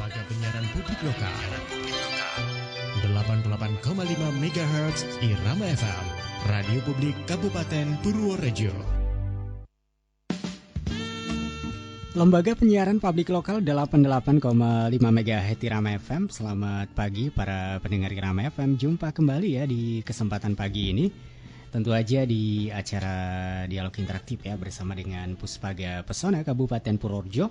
Lembaga Penyiaran Publik Lokal 88,5 MHz Irama FM, Radio Publik Kabupaten Purworejo. Lembaga Penyiaran Publik Lokal 88,5 MHz Irama FM. Selamat pagi para pendengar Irama FM. Jumpa kembali ya di kesempatan pagi ini. Tentu aja di acara dialog interaktif ya bersama dengan Puspaga Pesona Kabupaten Purworejo.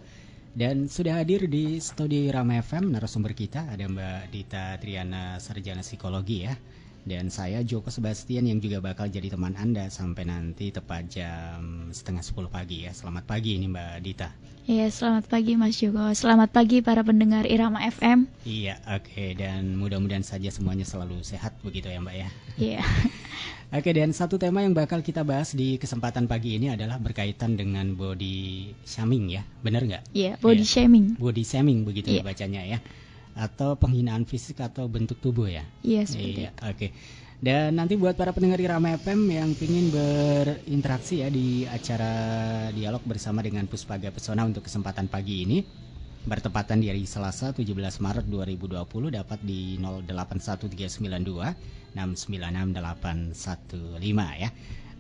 Dan sudah hadir di studio Irama FM narasumber kita ada Mbak Dita Triana, sarjana psikologi ya. Dan saya Joko Sebastian yang juga bakal jadi teman Anda sampai nanti tepat jam 9:30 pagi ya. Selamat pagi ini Mbak Dita. Iya, selamat pagi Mas Joko. Selamat pagi para pendengar Irama FM. Iya, oke. Dan mudah-mudahan saja semuanya selalu sehat begitu ya Mbak ya. Iya. Oke, dan satu tema yang bakal kita bahas di kesempatan pagi ini adalah berkaitan dengan body shaming ya. Benar nggak? Iya, body shaming. Body shaming begitu ya bacanya ya. Atau penghinaan fisik atau bentuk tubuh ya. Iya, seperti itu. Oke. Dan nanti buat para pendengar Irama FM yang ingin berinteraksi ya di acara dialog bersama dengan Puspaga Pesona untuk kesempatan pagi ini bertepatan di hari Selasa 17 Maret 2020 dapat di 081392 696 815 ya.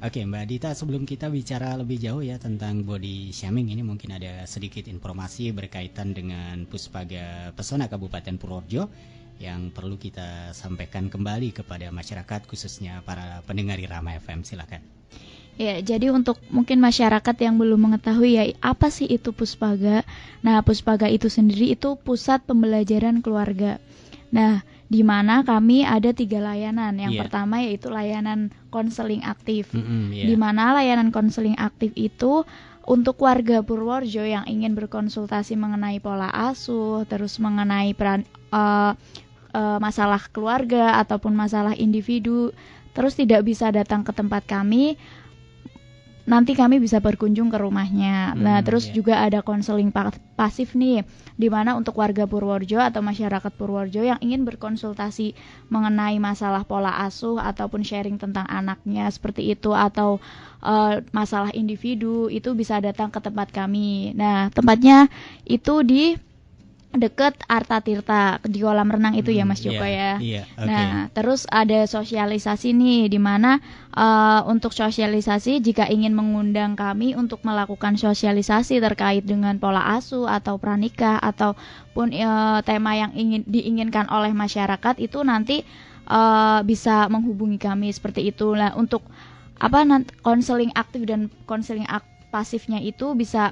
Oke Mbak Dita, sebelum kita bicara lebih jauh ya tentang body shaming ini, mungkin ada sedikit informasi berkaitan dengan Puspaga Pesona Kabupaten Purworejo yang perlu kita sampaikan kembali kepada masyarakat khususnya para pendengar Irama FM. Silakan. Ya, jadi untuk mungkin masyarakat yang belum mengetahui ya apa sih itu Puspaga. Nah, Puspaga itu sendiri itu pusat pembelajaran keluarga. Nah, di mana kami ada 3 layanan. Yang pertama yaitu layanan konseling aktif. Di mana layanan konseling aktif itu untuk warga Purworejo yang ingin berkonsultasi mengenai pola asuh, terus mengenai masalah keluarga ataupun masalah individu, terus tidak bisa datang ke tempat kami, nanti kami bisa berkunjung ke rumahnya. Nah, terus juga ada konseling pasif nih, di mana untuk warga Purworejo atau masyarakat Purworejo yang ingin berkonsultasi mengenai masalah pola asuh ataupun sharing tentang anaknya seperti itu, atau masalah individu, itu bisa datang ke tempat kami. Nah, tempatnya itu di deket Arta Tirta di kolam renang itu ya Mas Joko ya. Okay. Nah, terus ada sosialisasi nih, di mana untuk sosialisasi jika ingin mengundang kami untuk melakukan sosialisasi terkait dengan pola asuh atau pranikah ataupun tema yang diinginkan oleh masyarakat, itu nanti bisa menghubungi kami seperti itu. Nah, untuk konseling aktif dan konseling pasifnya itu bisa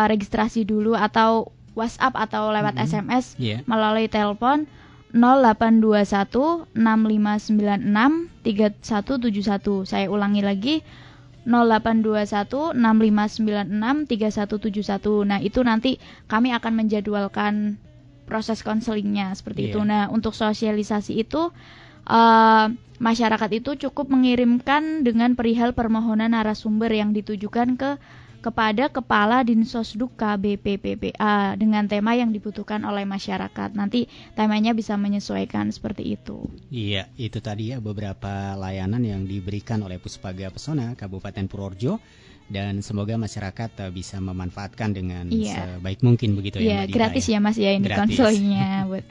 registrasi dulu atau WhatsApp atau lewat SMS melalui telepon 0821 6596 3171. Saya ulangi lagi 0821 6596 3171. Nah, itu nanti kami akan menjadwalkan proses konselingnya seperti itu. Nah, untuk sosialisasi itu masyarakat itu cukup mengirimkan dengan perihal permohonan narasumber yang ditujukan kepada Kepala Dinsosduk KBPPPA dengan tema yang dibutuhkan oleh masyarakat. Nanti temanya bisa menyesuaikan seperti itu. Iya, itu tadi ya beberapa layanan yang diberikan oleh Puspaga Pesona Kabupaten Purworejo, dan semoga masyarakat bisa memanfaatkan dengan sebaik mungkin begitu ya Mbak Dita. Gratis ya Mas ya ini konselingnya buat.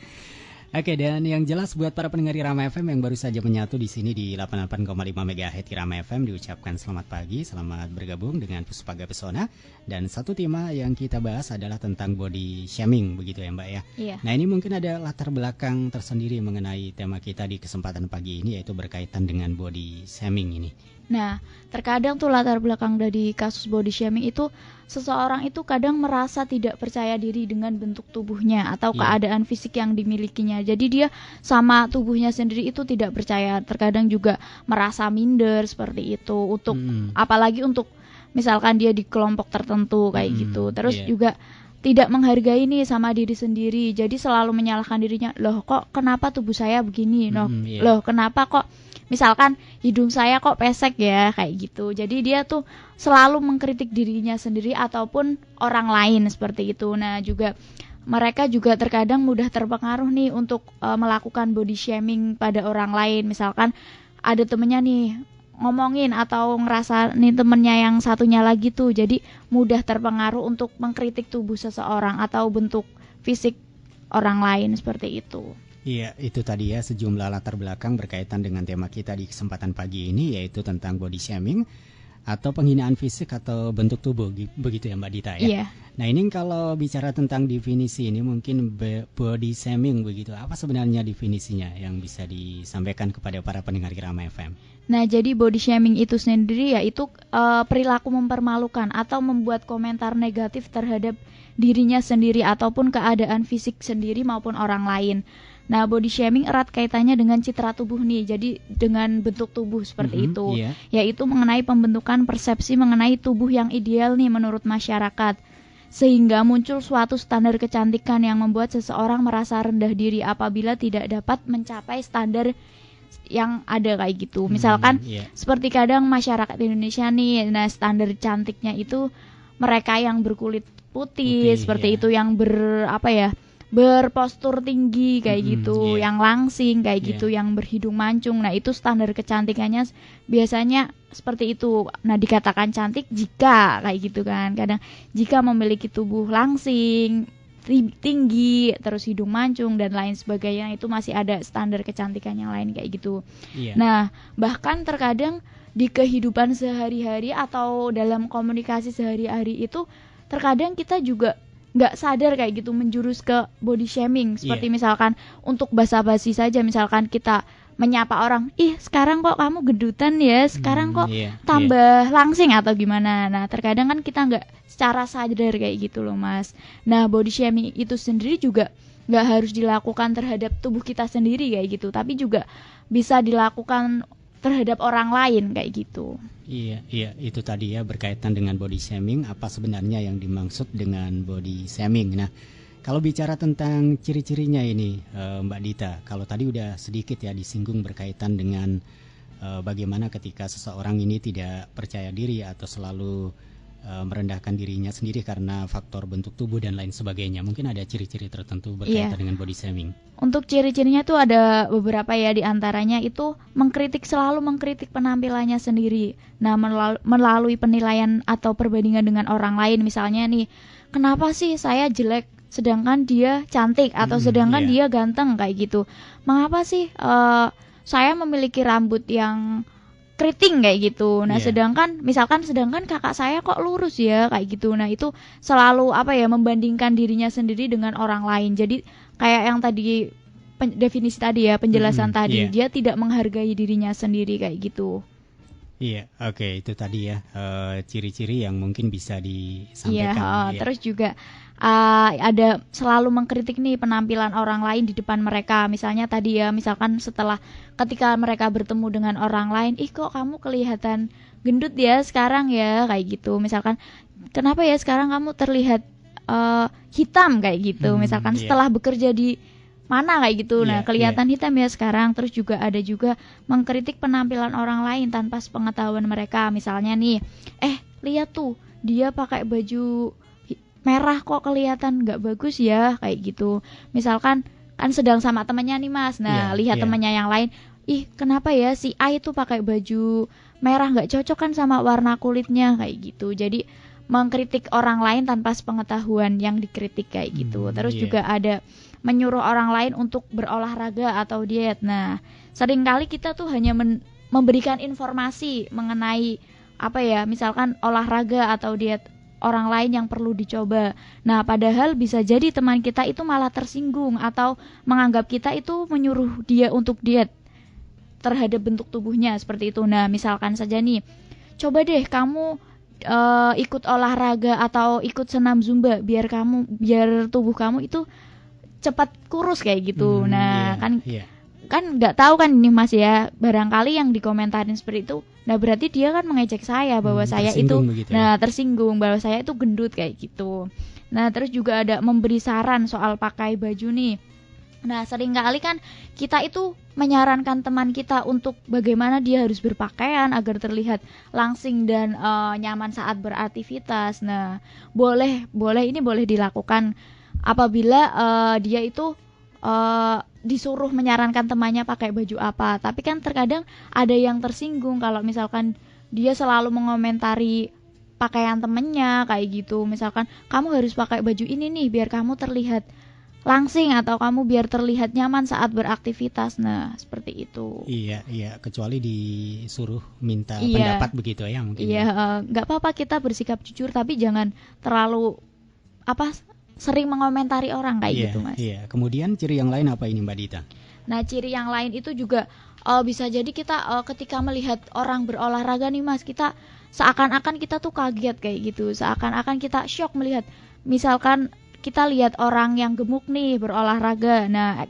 Oke, dan yang jelas buat para pendengar Irama FM yang baru saja menyatu di sini di 88,5 MHz Irama FM, diucapkan selamat pagi, selamat bergabung dengan Puspaga Pesona. Dan satu tema yang kita bahas adalah tentang body shaming begitu ya Mbak ya. Iya. Nah, ini mungkin ada latar belakang tersendiri mengenai tema kita di kesempatan pagi ini, yaitu berkaitan dengan body shaming ini. Nah, terkadang tuh latar belakang dari kasus body shaming itu seseorang itu kadang merasa tidak percaya diri dengan bentuk tubuhnya atau keadaan fisik yang dimilikinya. Jadi dia sama tubuhnya sendiri itu tidak percaya. Terkadang juga merasa minder seperti itu untuk apalagi untuk misalkan dia di kelompok tertentu kayak gitu. Terus juga tidak menghargai nih sama diri sendiri. Jadi selalu menyalahkan dirinya. Loh, kok kenapa tubuh saya begini? Loh, kenapa kok misalkan hidung saya kok pesek ya, kayak gitu. Jadi dia tuh selalu mengkritik dirinya sendiri ataupun orang lain seperti itu. Nah, juga mereka juga terkadang mudah terpengaruh nih untuk melakukan body shaming pada orang lain. Misalkan ada temennya nih ngomongin atau ngerasa nih temennya yang satunya lagi tuh, jadi mudah terpengaruh untuk mengkritik tubuh seseorang atau bentuk fisik orang lain seperti itu. Iya, itu tadi ya sejumlah latar belakang berkaitan dengan tema kita di kesempatan pagi ini, yaitu tentang body shaming atau penghinaan fisik atau bentuk tubuh, begitu ya Mbak Dita ya. Iya. Nah ini kalau bicara tentang definisi ini mungkin body shaming begitu, apa sebenarnya definisinya yang bisa disampaikan kepada para pendengar Irama FM? Nah, jadi body shaming itu sendiri yaitu perilaku mempermalukan atau membuat komentar negatif terhadap dirinya sendiri ataupun keadaan fisik sendiri maupun orang lain. Nah, body shaming erat kaitannya dengan citra tubuh nih, jadi dengan bentuk tubuh seperti itu, yaitu mengenai pembentukan persepsi mengenai tubuh yang ideal nih menurut masyarakat, sehingga muncul suatu standar kecantikan yang membuat seseorang merasa rendah diri apabila tidak dapat mencapai standar yang ada kayak gitu. Misalkan seperti kadang masyarakat Indonesia nih, nah standar cantiknya itu mereka yang berkulit putih seperti itu, yang berpostur tinggi kayak gitu, yang langsing kayak gitu, yang berhidung mancung. Nah, itu standar kecantikannya biasanya seperti itu. Nah, dikatakan cantik jika kayak gitu kan. Kadang jika memiliki tubuh langsing, tinggi, terus hidung mancung dan lain sebagainya, itu masih ada standar kecantikan yang lain kayak gitu. Nah, bahkan terkadang di kehidupan sehari-hari atau dalam komunikasi sehari-hari itu terkadang kita juga nggak sadar kayak gitu menjurus ke body shaming, seperti misalkan untuk basa-basi saja, misalkan kita menyapa orang, ih sekarang kok kamu gendutan ya, sekarang kok tambah langsing atau gimana. Nah, terkadang kan kita nggak secara sadar kayak gitu loh Mas. Nah, body shaming itu sendiri juga nggak harus dilakukan terhadap tubuh kita sendiri kayak gitu, tapi juga bisa dilakukan terhadap orang lain kayak gitu. Iya, itu tadi ya berkaitan dengan body shaming, apa sebenarnya yang dimaksud dengan body shaming. Nah, kalau bicara tentang ciri-cirinya ini Mbak Dita, kalau tadi udah sedikit ya disinggung berkaitan dengan bagaimana ketika seseorang ini tidak percaya diri atau selalu merendahkan dirinya sendiri karena faktor bentuk tubuh dan lain sebagainya. Mungkin ada ciri-ciri tertentu berkaitan dengan body shaming. Untuk ciri-cirinya tuh ada beberapa ya, diantaranya itu selalu mengkritik penampilannya sendiri. Nah, melalui penilaian atau perbandingan dengan orang lain. Misalnya nih, kenapa sih saya jelek sedangkan dia cantik, atau sedangkan dia ganteng kayak gitu. Mengapa sih saya memiliki rambut yang keriting kayak gitu. Nah, sedangkan kakak saya kok lurus ya kayak gitu. Nah, itu selalu membandingkan dirinya sendiri dengan orang lain. Jadi kayak yang tadi definisi tadi ya, penjelasan tadi, dia tidak menghargai dirinya sendiri kayak gitu. Iya, oke, itu tadi ya ciri-ciri yang mungkin bisa disampaikan. Terus juga ada selalu mengkritik nih penampilan orang lain di depan mereka. Misalnya tadi ya, misalkan ketika mereka bertemu dengan orang lain, ih kok kamu kelihatan gendut ya sekarang ya kayak gitu. Misalkan kenapa ya sekarang kamu terlihat hitam kayak gitu. Misalkan setelah bekerja di mana kayak gitu. Nah, kelihatan hitam ya sekarang. Terus juga ada juga mengkritik penampilan orang lain tanpa sepengetahuan mereka. Misalnya nih, lihat tuh dia pakai baju merah kok kelihatan nggak bagus ya kayak gitu. Misalkan kan sedang sama temannya nih Mas. Nah, lihat temannya yang lain, ih kenapa ya si A itu pakai baju merah, nggak cocok kan sama warna kulitnya kayak gitu. Jadi mengkritik orang lain tanpa sepengetahuan yang dikritik kayak gitu. Terus juga ada menyuruh orang lain untuk berolahraga atau diet. Nah, seringkali kita tuh hanya memberikan informasi mengenai misalkan olahraga atau diet orang lain yang perlu dicoba. Nah, padahal bisa jadi teman kita itu malah tersinggung atau menganggap kita itu menyuruh dia untuk diet terhadap bentuk tubuhnya seperti itu. Nah, misalkan saja nih, coba deh kamu ikut olahraga atau ikut senam zumba biar tubuh kamu itu cepat kurus kayak gitu. Kan nggak tahu kan ini Mas ya, barangkali yang dikomentarin seperti itu, nah berarti dia kan mengejek saya bahwa saya itu tersinggung bahwa saya itu gendut kayak gitu. Nah, terus juga ada memberi saran soal pakai baju nih. Nah, seringkali kan kita itu menyarankan teman kita untuk bagaimana dia harus berpakaian agar terlihat langsing dan nyaman saat beraktivitas. Nah, boleh dilakukan apabila dia itu disuruh menyarankan temannya pakai baju apa. Tapi kan terkadang ada yang tersinggung kalau misalkan dia selalu mengomentari pakaian temennya kayak gitu. Misalkan kamu harus pakai baju ini nih biar kamu terlihat langsing atau kamu biar terlihat nyaman saat beraktivitas. Nah, seperti itu. Iya, kecuali disuruh minta pendapat begitu ya mungkin. Iya, nggak apa-apa kita bersikap jujur, tapi jangan terlalu sering mengomentari orang kayak gitu, Mas. Iya. Kemudian ciri yang lain apa ini, Mbak Dita? Nah, ciri yang lain itu juga bisa jadi kita ketika melihat orang berolahraga nih, Mas, kita seakan-akan kita tuh kaget kayak gitu, seakan-akan kita shock melihat, misalkan kita lihat orang yang gemuk nih berolahraga, nah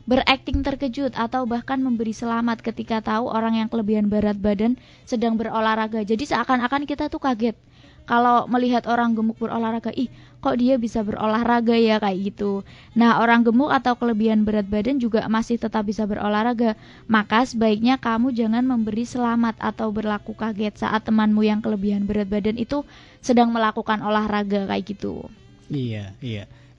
berakting terkejut atau bahkan memberi selamat ketika tahu orang yang kelebihan berat badan sedang berolahraga. Jadi seakan-akan kita tuh kaget kalau melihat orang gemuk berolahraga, kok dia bisa berolahraga ya kayak gitu. Nah, orang gemuk atau kelebihan berat badan juga masih tetap bisa berolahraga. Maka sebaiknya kamu jangan memberi selamat atau berlaku kaget saat temanmu yang kelebihan berat badan itu sedang melakukan olahraga kayak gitu. Iya.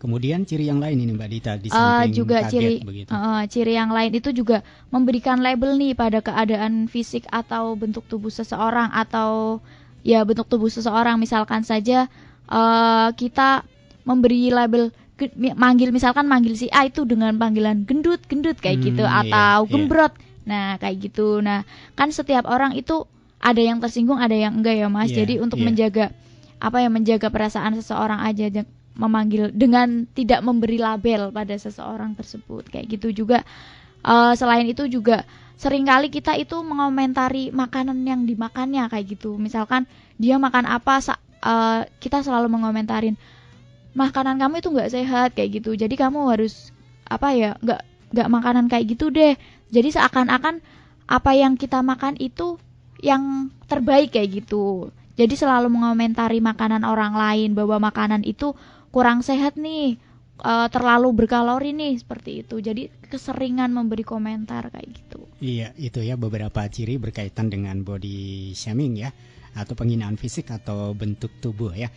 Kemudian ciri yang lain ini Mbak Dita di samping juga kaget begitu. Ciri yang lain itu juga memberikan label nih pada keadaan fisik atau bentuk tubuh seseorang, atau ya bentuk tubuh seseorang. Misalkan saja kita memberi label manggil si A itu dengan panggilan gendut kayak gitu, atau gembrot. Nah, kayak gitu. Nah, kan setiap orang itu ada yang tersinggung, ada yang enggak ya, Mas. Jadi untuk menjaga perasaan seseorang aja, memanggil dengan tidak memberi label pada seseorang tersebut kayak gitu. Juga selain itu juga seringkali kita itu mengomentari makanan yang dimakannya kayak gitu. Misalkan dia makan apa, kita selalu mengomentarin makanan kamu itu nggak sehat kayak gitu. Jadi kamu harus nggak makanan kayak gitu deh. Jadi seakan-akan apa yang kita makan itu yang terbaik kayak gitu. Jadi selalu mengomentari makanan orang lain bahwa makanan itu kurang sehat nih, terlalu berkalori nih, seperti itu. Jadi keseringan memberi komentar kayak gitu. Iya, itu ya beberapa ciri berkaitan dengan body shaming ya, atau penghinaan fisik atau bentuk tubuh ya.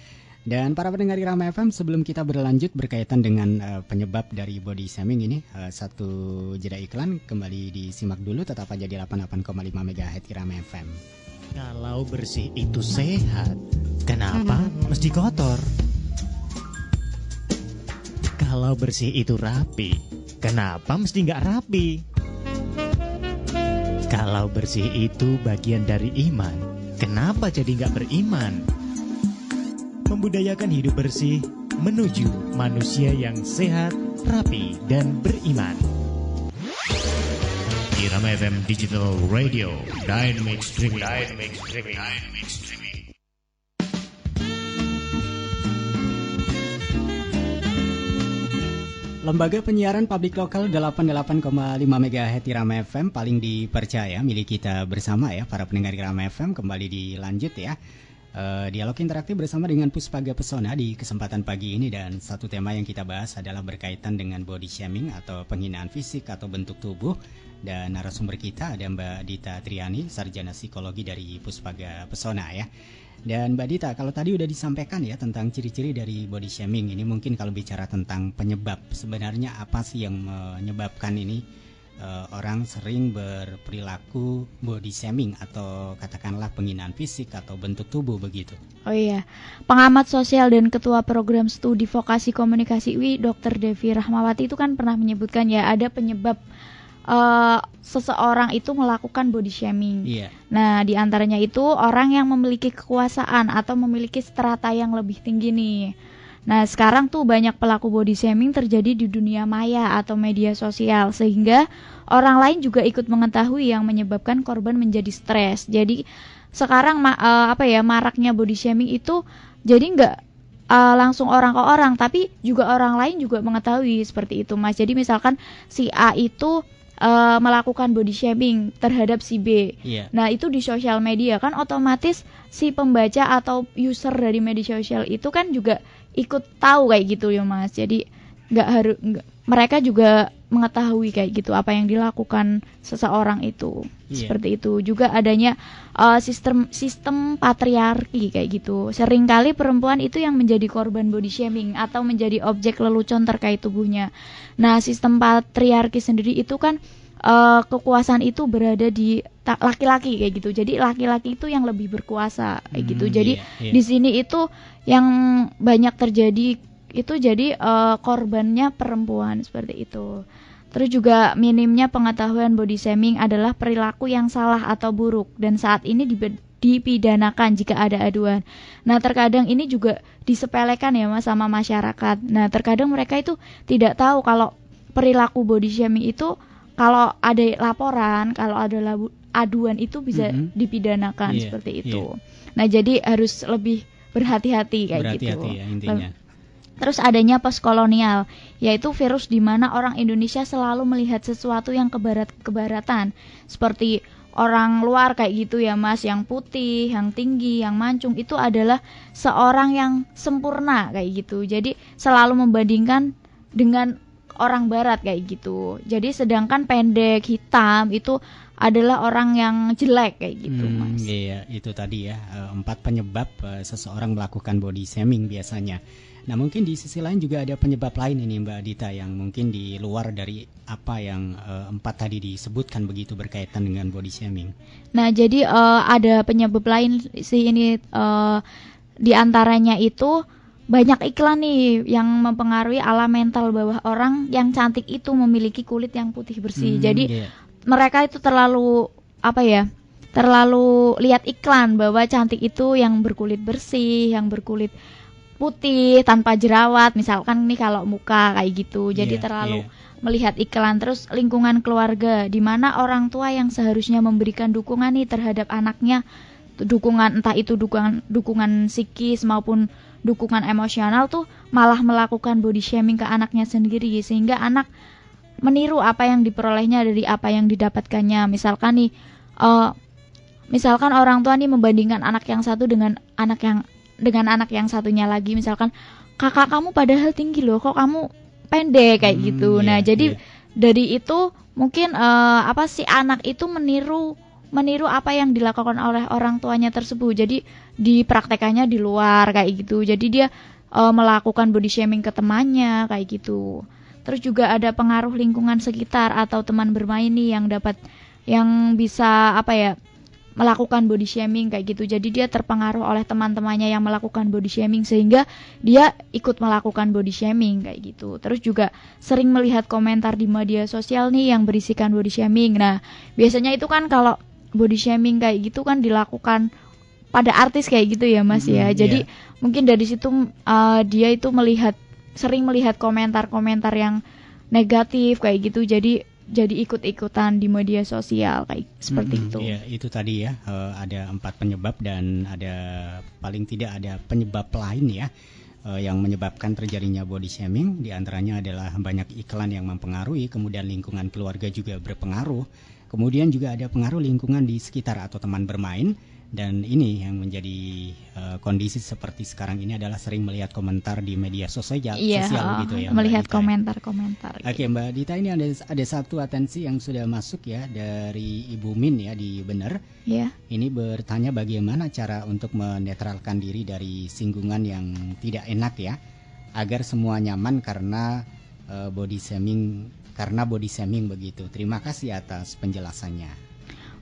Dan para pendengar Irama FM, sebelum kita berlanjut berkaitan dengan penyebab dari body shaming ini, satu jeda iklan, kembali disimak dulu, tetap aja di 88,5 MHz Irama FM. Kalau bersih itu sehat, kenapa mesti kotor? Kalau bersih itu rapi, kenapa mesti nggak rapi? Kalau bersih itu bagian dari iman, kenapa jadi nggak beriman? Membudayakan hidup bersih menuju manusia yang sehat, rapi, dan beriman. Irama FM Digital Radio, Dynamic Streaming. Lembaga penyiaran publik lokal 88,5 MHz Irama FM, paling dipercaya, milik kita bersama ya para pendengar Irama FM. Kembali dilanjut ya, dialog interaktif bersama dengan Puspaga Pesona di kesempatan pagi ini. Dan satu tema yang kita bahas adalah berkaitan dengan body shaming atau penghinaan fisik atau bentuk tubuh. Dan narasumber kita ada Mbak Dita Triani, sarjana psikologi dari Puspaga Pesona ya. Dan Mbak Dita, kalau tadi udah disampaikan ya tentang ciri-ciri dari body shaming ini, mungkin kalau bicara tentang penyebab, sebenarnya apa sih yang menyebabkan ini orang sering berperilaku body shaming atau katakanlah penghinaan fisik atau bentuk tubuh begitu? Oh iya, pengamat sosial dan ketua program studi vokasi komunikasi UI, Dr. Devi Rahmawati itu kan pernah menyebutkan ya ada penyebab seseorang itu melakukan body shaming. Nah, diantaranya itu orang yang memiliki kekuasaan atau memiliki strata yang lebih tinggi nih. Nah, sekarang tuh banyak pelaku body shaming terjadi di dunia maya atau media sosial, sehingga orang lain juga ikut mengetahui yang menyebabkan korban menjadi stres. Jadi sekarang maraknya body shaming itu jadi nggak langsung orang ke orang, tapi juga orang lain juga mengetahui seperti itu, Mas. Jadi misalkan si A itu melakukan body shaming terhadap si B. Nah, itu di sosial media kan otomatis si pembaca atau user dari media sosial itu kan juga ikut tahu kayak gitu ya, Mas. Jadi mereka juga mengetahui kayak gitu apa yang dilakukan seseorang itu. Seperti itu. Juga adanya sistem patriarki kayak gitu. Seringkali perempuan itu yang menjadi korban body shaming atau menjadi objek lelucon terkait tubuhnya. Nah, sistem patriarki sendiri itu kan kekuasaan itu berada di laki-laki kayak gitu. Jadi laki-laki itu yang lebih berkuasa kayak gitu. Jadi di sini itu yang banyak terjadi itu jadi korbannya perempuan seperti itu. Terus juga minimnya pengetahuan body shaming adalah perilaku yang salah atau buruk dan saat ini dipidanakan jika ada aduan. Nah, terkadang ini juga disepelekan ya Mas sama masyarakat. Nah, terkadang mereka itu tidak tahu kalau perilaku body shaming itu kalau ada laporan, kalau ada aduan itu bisa dipidanakan seperti itu. Nah, jadi harus lebih berhati-hati kayak gitu. Berhati-hati ya intinya. Terus adanya postkolonial, yaitu virus di mana orang Indonesia selalu melihat sesuatu yang kebaratan, seperti orang luar kayak gitu ya Mas, yang putih, yang tinggi, yang mancung itu adalah seorang yang sempurna kayak gitu. Jadi selalu membandingkan dengan orang barat kayak gitu. Jadi sedangkan pendek, hitam itu adalah orang yang jelek kayak gitu Mas. Iya, itu tadi ya 4 penyebab seseorang melakukan body shaming biasanya. Nah, mungkin di sisi lain juga ada penyebab lain ini Mbak Dita yang mungkin di luar dari apa yang 4 tadi disebutkan begitu berkaitan dengan body shaming. Nah, jadi ada penyebab lain sih ini di antaranya itu banyak iklan nih yang mempengaruhi alam mental bahwa orang yang cantik itu memiliki kulit yang putih bersih. Jadi mereka itu terlalu terlalu lihat iklan bahwa cantik itu yang berkulit bersih, yang berkulit putih tanpa jerawat, misalkan nih kalau muka kayak gitu. Jadi terlalu melihat iklan. Terus lingkungan keluarga di mana orang tua yang seharusnya memberikan dukungan nih terhadap anaknya, dukungan entah itu dukungan psikis maupun dukungan emosional tuh malah melakukan body shaming ke anaknya sendiri, sehingga anak meniru apa yang diperolehnya dari apa yang didapatkannya. Misalkan nih misalkan orang tua nih membandingkan anak yang satu dengan anak yang satunya lagi, misalkan kakak kamu padahal tinggi loh, kok kamu pendek kayak gitu. Nah, jadi dari itu mungkin si anak itu meniru apa yang dilakukan oleh orang tuanya tersebut. Jadi dipraktekannya di luar kayak gitu. Jadi dia melakukan body shaming ke temannya kayak gitu. Terus juga ada pengaruh lingkungan sekitar atau teman bermain nih yang bisa melakukan body shaming kayak gitu. Jadi dia terpengaruh oleh teman-temannya yang melakukan body shaming sehingga dia ikut melakukan body shaming kayak gitu. Terus juga sering melihat komentar di media sosial nih yang berisikan body shaming. Nah, biasanya itu kan kalau body shaming kayak gitu kan dilakukan pada artis kayak gitu ya Mas ya. Jadi mungkin dari situ dia itu sering melihat komentar-komentar yang negatif kayak gitu. Jadi ikut-ikutan di media sosial kayak seperti itu. Ya, itu tadi ya ada 4 penyebab dan paling tidak ada penyebab lain ya yang menyebabkan terjadinya body shaming. Di antaranya adalah banyak iklan yang mempengaruhi, kemudian lingkungan keluarga juga berpengaruh, kemudian juga ada pengaruh lingkungan di sekitar atau teman bermain. Dan ini yang menjadi kondisi seperti sekarang ini adalah sering melihat komentar di media sosial gitu ya. Melihat komentar-komentar. Oke, Mbak Dita, ini ada satu atensi yang sudah masuk ya dari Ibu Min ya di Bener. Iya. Ini bertanya bagaimana cara untuk menetralkan diri dari singgungan yang tidak enak ya, agar semua nyaman karena body shaming begitu. Terima kasih atas penjelasannya.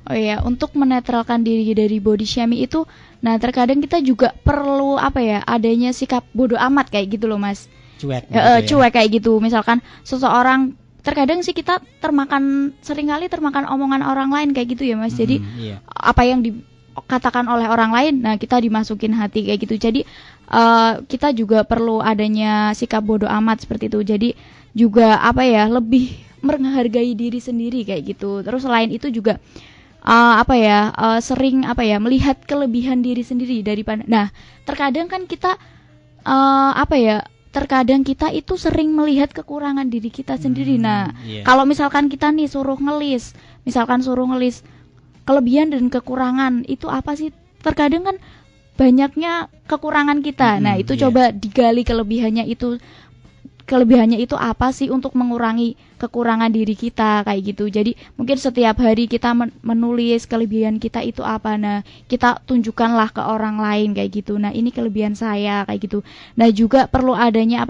Oh iya, untuk menetralkan diri dari body shaming itu, nah terkadang kita juga perlu adanya sikap bodoh amat kayak gitu loh Mas. Cuek kayak gitu. Misalkan seseorang, terkadang sih kita seringkali termakan omongan orang lain kayak gitu ya Mas. Jadi apa yang dikatakan oleh orang lain, nah kita dimasukin hati kayak gitu. Jadi kita juga perlu adanya sikap bodoh amat seperti itu. Jadi juga lebih menghargai diri sendiri kayak gitu. Terus selain itu juga sering melihat kelebihan diri sendiri daripada. Nah, terkadang kan kita terkadang kita itu sering melihat kekurangan diri kita sendiri. Nah, kalau misalkan kita nih suruh ngelis kelebihan dan kekurangan itu apa sih? Terkadang kan banyaknya kekurangan kita. Nah, itu coba digali kelebihannya itu apa sih untuk mengurangi kekurangan diri kita kayak gitu. Jadi mungkin setiap hari kita menulis kelebihan kita itu apa. Nah, kita tunjukkanlah ke orang lain kayak gitu. Nah, ini kelebihan saya kayak gitu. Nah, juga perlu adanya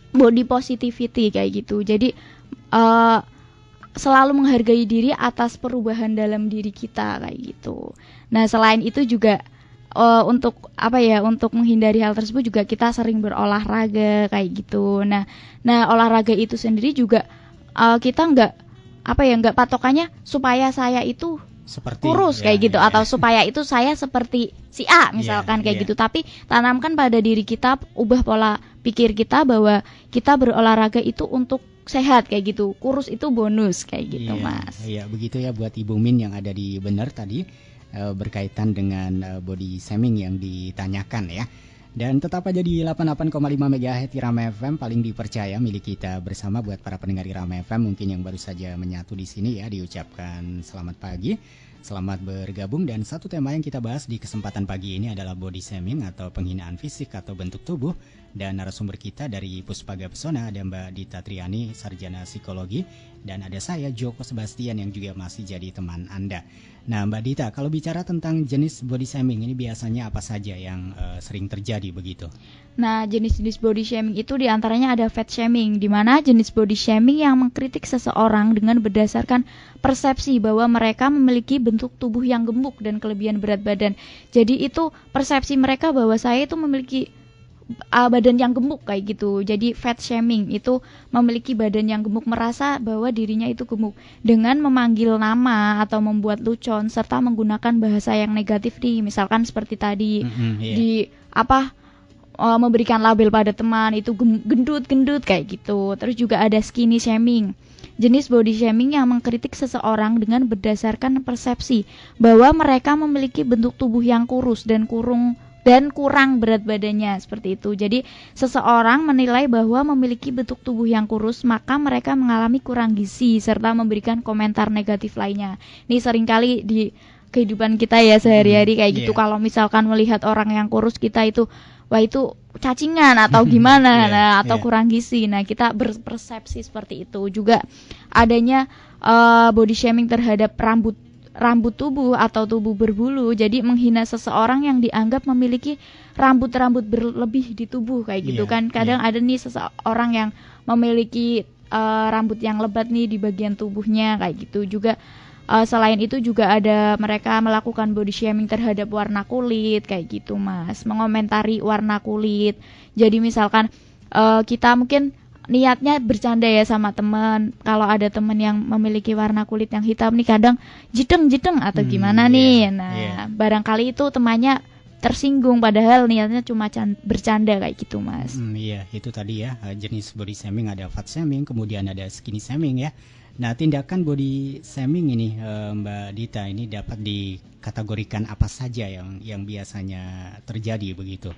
body positivity kayak gitu. Jadi selalu menghargai diri atas perubahan dalam diri kita kayak gitu. Nah, selain itu juga untuk apa ya, untuk menghindari hal tersebut juga kita sering berolahraga kayak gitu. Nah olahraga itu sendiri juga kita nggak patokannya supaya saya itu seperti kurus kayak gitu, atau supaya itu saya seperti si A misalkan kayak gitu. Tapi tanamkan pada diri kita, ubah pola pikir kita bahwa kita berolahraga itu untuk sehat kayak gitu. Kurus itu bonus kayak gitu, Mas. Iya, begitu ya buat Ibu Min yang ada di Bener tadi berkaitan dengan body shaming yang ditanyakan ya. Dan tetap aja di 88,5 MHz Irama FM, paling dipercaya milik kita bersama. Buat para pendengar Irama FM mungkin yang baru saja menyatu di sini ya, diucapkan selamat pagi, selamat bergabung. Dan satu tema yang kita bahas di kesempatan pagi ini adalah body shaming atau penghinaan fisik atau bentuk tubuh. Dan narasumber kita dari Puspaga Pesona ada Mbak Dita Triani, sarjana psikologi, dan ada saya Joko Sebastian yang juga masih jadi teman Anda. Nah Mbak Dita, kalau bicara tentang jenis body shaming ini biasanya apa saja yang sering terjadi begitu? Nah, jenis-jenis body shaming itu diantaranya ada fat shaming, di mana jenis body shaming yang mengkritik seseorang dengan berdasarkan persepsi bahwa mereka memiliki bentuk tubuh yang gemuk dan kelebihan berat badan. Jadi itu persepsi mereka bahwa saya itu memiliki badan yang gemuk kayak gitu. Jadi fat shaming itu memiliki badan yang gemuk, merasa bahwa dirinya itu gemuk dengan memanggil nama atau membuat lucon serta menggunakan bahasa yang negatif nih, misalkan seperti tadi memberikan label pada teman itu gendut kayak gitu. Terus juga ada skinny shaming, jenis body shaming yang mengkritik seseorang dengan berdasarkan persepsi bahwa mereka memiliki bentuk tubuh yang kurus dan kurang berat badannya, seperti itu. Jadi seseorang menilai bahwa memiliki bentuk tubuh yang kurus, maka mereka mengalami kurang gizi serta memberikan komentar negatif lainnya. Ini seringkali di kehidupan kita ya sehari-hari kayak gitu. Kalau misalkan melihat orang yang kurus, kita itu wah itu cacingan atau gimana, atau kurang gizi. Nah, kita berpersepsi seperti itu. Juga adanya body shaming terhadap rambut tubuh atau tubuh berbulu, jadi menghina seseorang yang dianggap memiliki rambut berlebih di tubuh kayak gitu kan. Kadang ada nih seseorang yang memiliki rambut yang lebat nih di bagian tubuhnya kayak gitu. Juga selain itu juga ada mereka melakukan body shaming terhadap warna kulit kayak gitu, Mas. Mengomentari warna kulit. Jadi misalkan kita mungkin niatnya bercanda ya sama teman. Kalau ada teman yang memiliki warna kulit yang hitam nih, kadang jiteng atau gimana nih. Nah, barangkali itu temannya tersinggung padahal niatnya cuma bercanda kayak gitu, Mas. Iya, itu tadi ya jenis body shaming, ada fat shaming, kemudian ada skinny shaming ya. Nah, tindakan body shaming ini Mbak Dita, ini dapat dikategorikan apa saja yang biasanya terjadi begitu?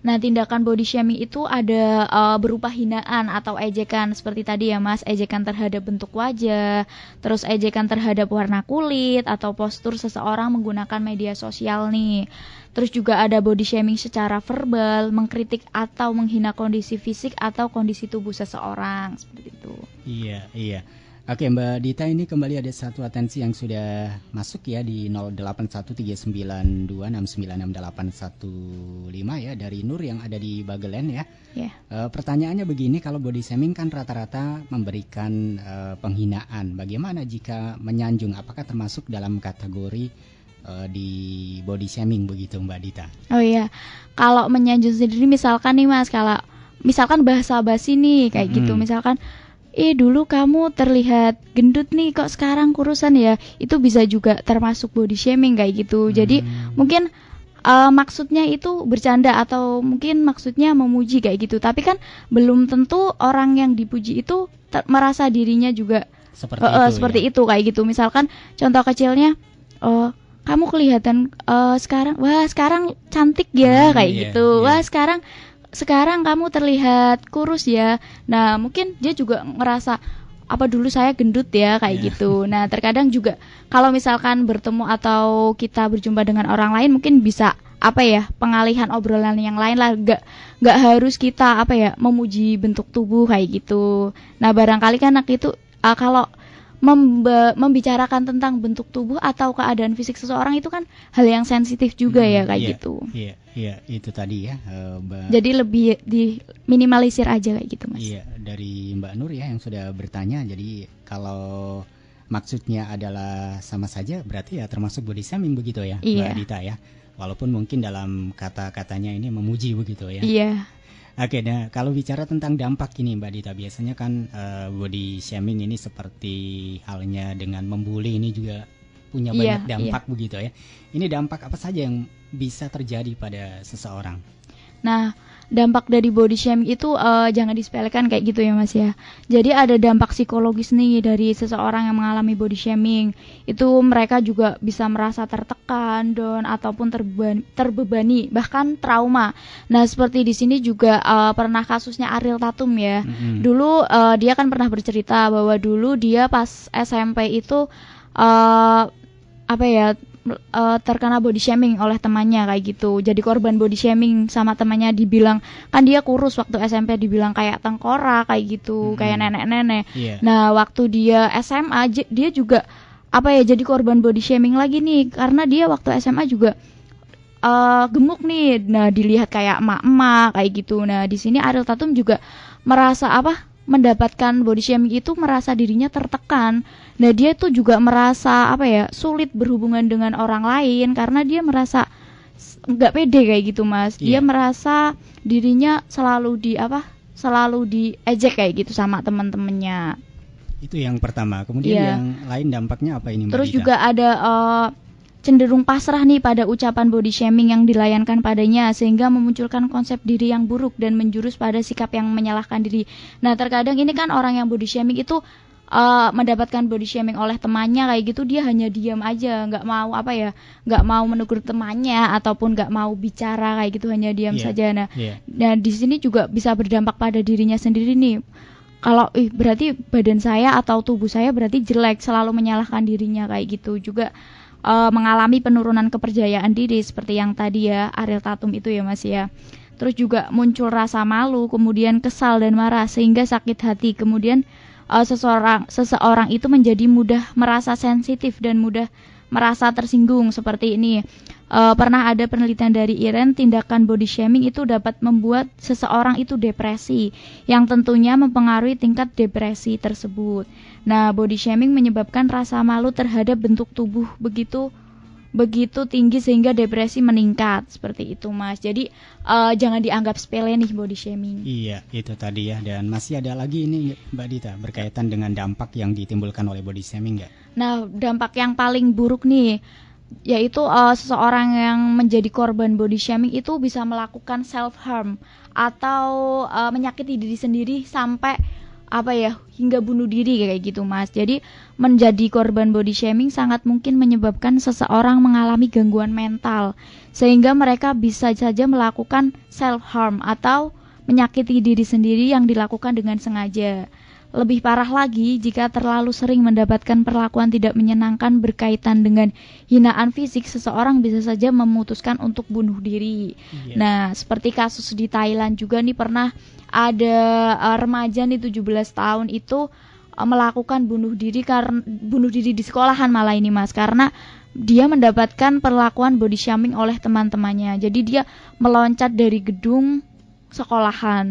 Nah, tindakan body shaming itu ada berupa hinaan atau ejekan seperti tadi ya, Mas, ejekan terhadap bentuk wajah, terus ejekan terhadap warna kulit atau postur seseorang menggunakan media sosial nih. Terus juga ada body shaming secara verbal, mengkritik atau menghina kondisi fisik atau kondisi tubuh seseorang, seperti itu. Iya. Oke Mbak Dita, ini kembali ada satu atensi yang sudah masuk ya di 081392696815 ya, dari Nur yang ada di Bagelen ya. Pertanyaannya begini, kalau body shaming kan rata-rata memberikan penghinaan. Bagaimana jika menyanjung? Apakah termasuk dalam kategori di body shaming begitu Mbak Dita? Oh iya, kalau menyanjung sendiri misalkan nih Mas, kalau misalkan bahasa basi nih kayak gitu, misalkan dulu kamu terlihat gendut nih, kok sekarang kurusan ya, itu bisa juga termasuk body shaming kayak gitu. Jadi mungkin maksudnya itu bercanda atau mungkin maksudnya memuji kayak gitu, tapi kan belum tentu orang yang dipuji itu merasa dirinya juga seperti itu kayak gitu. Misalkan contoh kecilnya, kamu kelihatan sekarang cantik ya kayak gitu. Wah sekarang kamu terlihat kurus ya. Nah, mungkin dia juga ngerasa apa dulu saya gendut ya kayak gitu. Nah, terkadang juga kalau misalkan bertemu atau kita berjumpa dengan orang lain, mungkin bisa pengalihan obrolan yang lain lah. Gak harus kita memuji bentuk tubuh kayak gitu. Nah, barangkali kan itu kalau membicarakan tentang bentuk tubuh atau keadaan fisik seseorang itu kan hal yang sensitif juga ya kayak gitu. Iya, itu tadi ya. Jadi lebih diminimalisir aja kayak gitu, Mas. Iya, dari Mbak Nur ya yang sudah bertanya. Jadi kalau maksudnya adalah sama saja, berarti ya termasuk body shaming begitu ya, Mbak Dita ya. Walaupun mungkin dalam kata-katanya ini memuji begitu ya. Iya. Oke, nah kalau bicara tentang dampak ini Mbak Dita, biasanya kan body shaming ini seperti halnya dengan membuli ini juga punya banyak dampak begitu ya. Ini dampak apa saja yang bisa terjadi pada seseorang? Nah, dampak dari body shaming itu jangan disepelekan kayak gitu ya Mas ya. Jadi ada dampak psikologis nih dari seseorang yang mengalami body shaming. Itu mereka juga bisa merasa tertekan, down ataupun terbebani, bahkan trauma. Nah, seperti di sini juga pernah kasusnya Ariel Tatum ya. Dulu dia kan pernah bercerita bahwa dulu dia pas SMP itu terkena body shaming oleh temannya kayak gitu. Jadi korban body shaming sama temannya, dibilang kan dia kurus waktu SMP, dibilang kayak tengkorak kayak gitu, kayak nenek-nenek. Nah, waktu dia SMA dia juga jadi korban body shaming lagi nih, karena dia waktu SMA juga gemuk nih. Nah, dilihat kayak emak-emak kayak gitu. Nah, di sini Ariel Tatum juga merasa mendapatkan body shaming itu, merasa dirinya tertekan. Nah, dia tuh juga merasa sulit berhubungan dengan orang lain karena dia merasa nggak pede kayak gitu Mas. Dia merasa dirinya selalu diejek kayak gitu sama teman-temannya. Itu yang pertama. Kemudian yang lain dampaknya apa ini Mbak Terus Dita? juga ada cenderung pasrah nih pada ucapan body shaming yang dilayankan padanya, sehingga memunculkan konsep diri yang buruk dan menjurus pada sikap yang menyalahkan diri. Nah, terkadang ini kan orang yang body shaming itu mendapatkan body shaming oleh temannya kayak gitu, dia hanya diam aja, nggak mau nggak mau menegur temannya ataupun nggak mau bicara kayak gitu, hanya diam saja. Nah, di sini juga bisa berdampak pada dirinya sendiri nih. Kalau berarti badan saya atau tubuh saya berarti jelek, selalu menyalahkan dirinya kayak gitu. Juga mengalami penurunan kepercayaan diri seperti yang tadi ya Ariel Tatum itu ya Mas ya. Terus juga muncul rasa malu, kemudian kesal dan marah sehingga sakit hati. Kemudian seseorang itu menjadi mudah merasa sensitif dan mudah merasa tersinggung seperti ini. Pernah ada penelitian dari IREN, tindakan body shaming itu dapat membuat seseorang itu depresi, yang tentunya mempengaruhi tingkat depresi tersebut. Nah, body shaming menyebabkan rasa malu terhadap bentuk tubuh begitu tinggi sehingga depresi meningkat, seperti itu Mas. Jadi jangan dianggap sepele nih body shaming. Iya, itu tadi ya. Dan masih ada lagi ini Mbak Dita berkaitan dengan dampak yang ditimbulkan oleh body shaming nggak? Nah, dampak yang paling buruk nih yaitu seseorang yang menjadi korban body shaming itu bisa melakukan self harm atau menyakiti diri sendiri sampai hingga bunuh diri kayak gitu Mas. Jadi menjadi korban body shaming sangat mungkin menyebabkan seseorang mengalami gangguan mental, sehingga mereka bisa saja melakukan self harm atau menyakiti diri sendiri yang dilakukan dengan sengaja. Lebih parah lagi jika terlalu sering mendapatkan perlakuan tidak menyenangkan berkaitan dengan hinaan fisik, seseorang bisa saja memutuskan untuk bunuh diri. Nah, seperti kasus di Thailand juga nih, pernah ada remaja nih 17 tahun itu melakukan bunuh diri di sekolahan malah ini Mas, karena dia mendapatkan perlakuan body shaming oleh teman-temannya. Jadi dia meloncat dari gedung sekolahan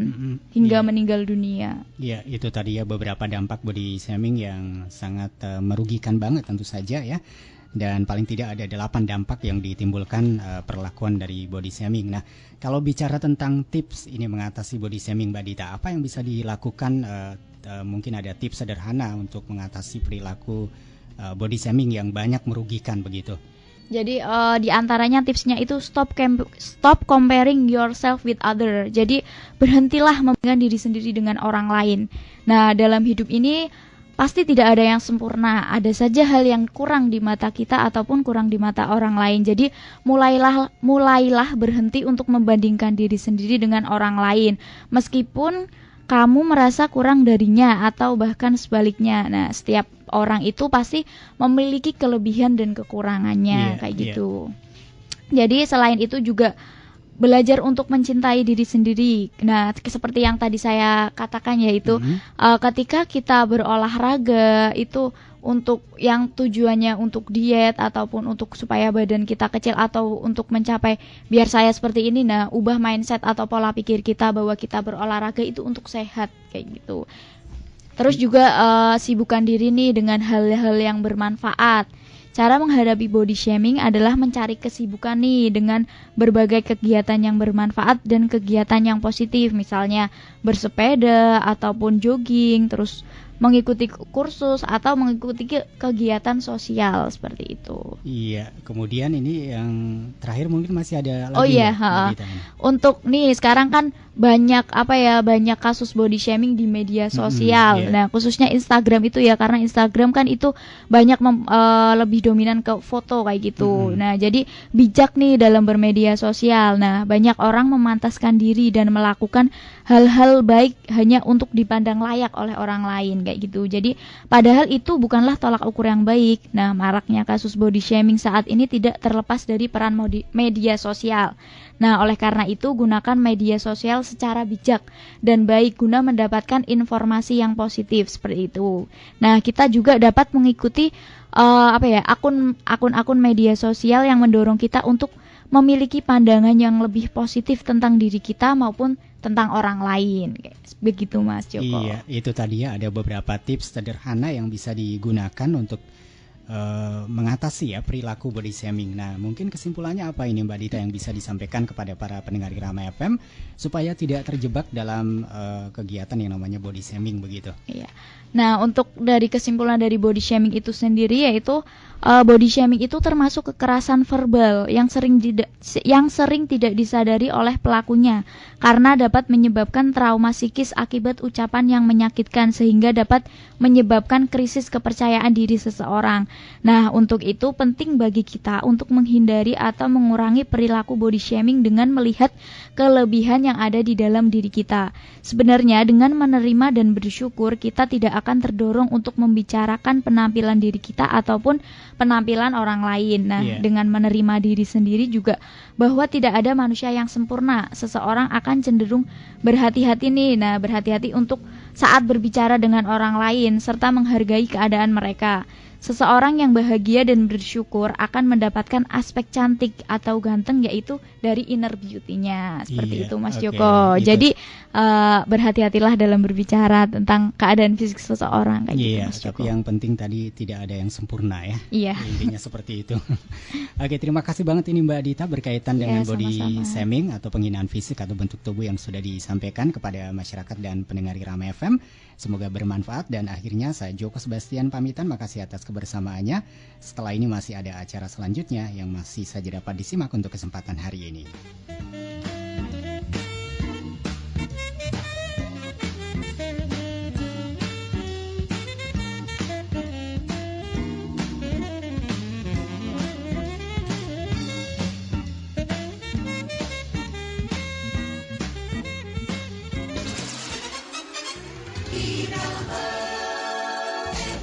hingga meninggal dunia. Iya, itu tadi ya beberapa dampak body shaming yang sangat merugikan banget tentu saja ya. Dan paling tidak ada 8 dampak yang ditimbulkan perlakuan dari body shaming. Nah, kalau bicara tentang tips ini mengatasi body shaming Mbak Dita, apa yang bisa dilakukan? Mungkin ada tips sederhana untuk mengatasi perilaku body shaming yang banyak merugikan begitu. Jadi di antaranya tipsnya itu stop comparing yourself with other. Jadi berhentilah membandingkan diri sendiri dengan orang lain. Nah, dalam hidup ini pasti tidak ada yang sempurna. Ada saja hal yang kurang di mata kita ataupun kurang di mata orang lain. Jadi mulailah berhenti untuk membandingkan diri sendiri dengan orang lain, meskipun kamu merasa kurang darinya atau bahkan sebaliknya. Nah, setiap orang itu pasti memiliki kelebihan dan kekurangannya gitu. Jadi selain itu juga belajar untuk mencintai diri sendiri. Nah, seperti yang tadi saya katakan yaitu ketika kita berolahraga itu untuk yang tujuannya untuk diet ataupun untuk supaya badan kita kecil atau untuk mencapai biar saya seperti ini, nah ubah mindset atau pola pikir kita bahwa kita berolahraga itu untuk sehat kayak gitu. Terus juga sibukkan diri nih dengan hal-hal yang bermanfaat. cara menghadapi body shaming adalah mencari kesibukan nih dengan berbagai kegiatan yang bermanfaat dan kegiatan yang positif, misalnya bersepeda ataupun jogging, terus mengikuti kursus atau mengikuti kegiatan sosial seperti itu. Iya, kemudian ini yang terakhir mungkin masih ada lagi. Oh iya, untuk nih sekarang kan banyak kasus body shaming di media sosial. Nah, khususnya Instagram itu ya, karena Instagram kan itu banyak lebih dominan ke foto kayak gitu. Nah, jadi bijak nih dalam bermedia sosial. Nah, banyak orang memantaskan diri dan melakukan hal-hal baik hanya untuk dipandang layak oleh orang lain kayak gitu. Jadi padahal itu bukanlah tolak ukur yang baik. Nah, maraknya kasus body shaming saat ini tidak terlepas dari peran media sosial. Nah, oleh karena itu gunakan media sosial secara bijak dan baik guna mendapatkan informasi yang positif seperti itu. Nah, kita juga dapat mengikuti akun-akun media sosial yang mendorong kita untuk memiliki pandangan yang lebih positif tentang diri kita maupun tentang orang lain. Begitu Mas Joko. Iya, itu tadi ya, ada beberapa tips sederhana yang bisa digunakan untuk mengatasi ya perilaku body shaming. Nah, mungkin kesimpulannya apa ini Mbak Dita yang bisa disampaikan kepada para pendengar Irama FM supaya tidak terjebak dalam kegiatan yang namanya body shaming begitu? Iya. Nah, untuk dari kesimpulan dari body shaming itu sendiri yaitu body shaming itu termasuk kekerasan verbal yang sering tidak disadari oleh pelakunya karena dapat menyebabkan trauma psikis akibat ucapan yang menyakitkan sehingga dapat menyebabkan krisis kepercayaan diri seseorang. Nah, untuk itu penting bagi kita untuk menghindari atau mengurangi perilaku body shaming dengan melihat kelebihan yang ada di dalam diri kita. Sebenarnya dengan menerima dan bersyukur kita tidak akan terdorong untuk membicarakan penampilan diri kita ataupun penampilan orang lain. Nah, dengan menerima diri sendiri juga bahwa tidak ada manusia yang sempurna. Seseorang akan cenderung berhati-hati nih. Nah, berhati-hati untuk saat berbicara dengan orang lain serta menghargai keadaan mereka. Seseorang yang bahagia dan bersyukur akan mendapatkan aspek cantik atau ganteng yaitu dari inner beauty-nya. Seperti itu Mas Joko. Jadi berhati-hatilah dalam berbicara tentang keadaan fisik seseorang kayak gitu Mas Joko. Tapi yang penting tadi tidak ada yang sempurna ya. Iya. Intinya seperti itu. Oke, terima kasih banget ini Mbak Dita berkaitan dengan body shaming atau penghinaan fisik atau bentuk tubuh yang sudah disampaikan kepada masyarakat dan pendengar Irama FM. Semoga bermanfaat dan akhirnya saya Joko Sebastian pamitan, makasih atas kebersamaannya. Setelah ini masih ada acara selanjutnya yang masih saja dapat disimak untuk kesempatan hari ini.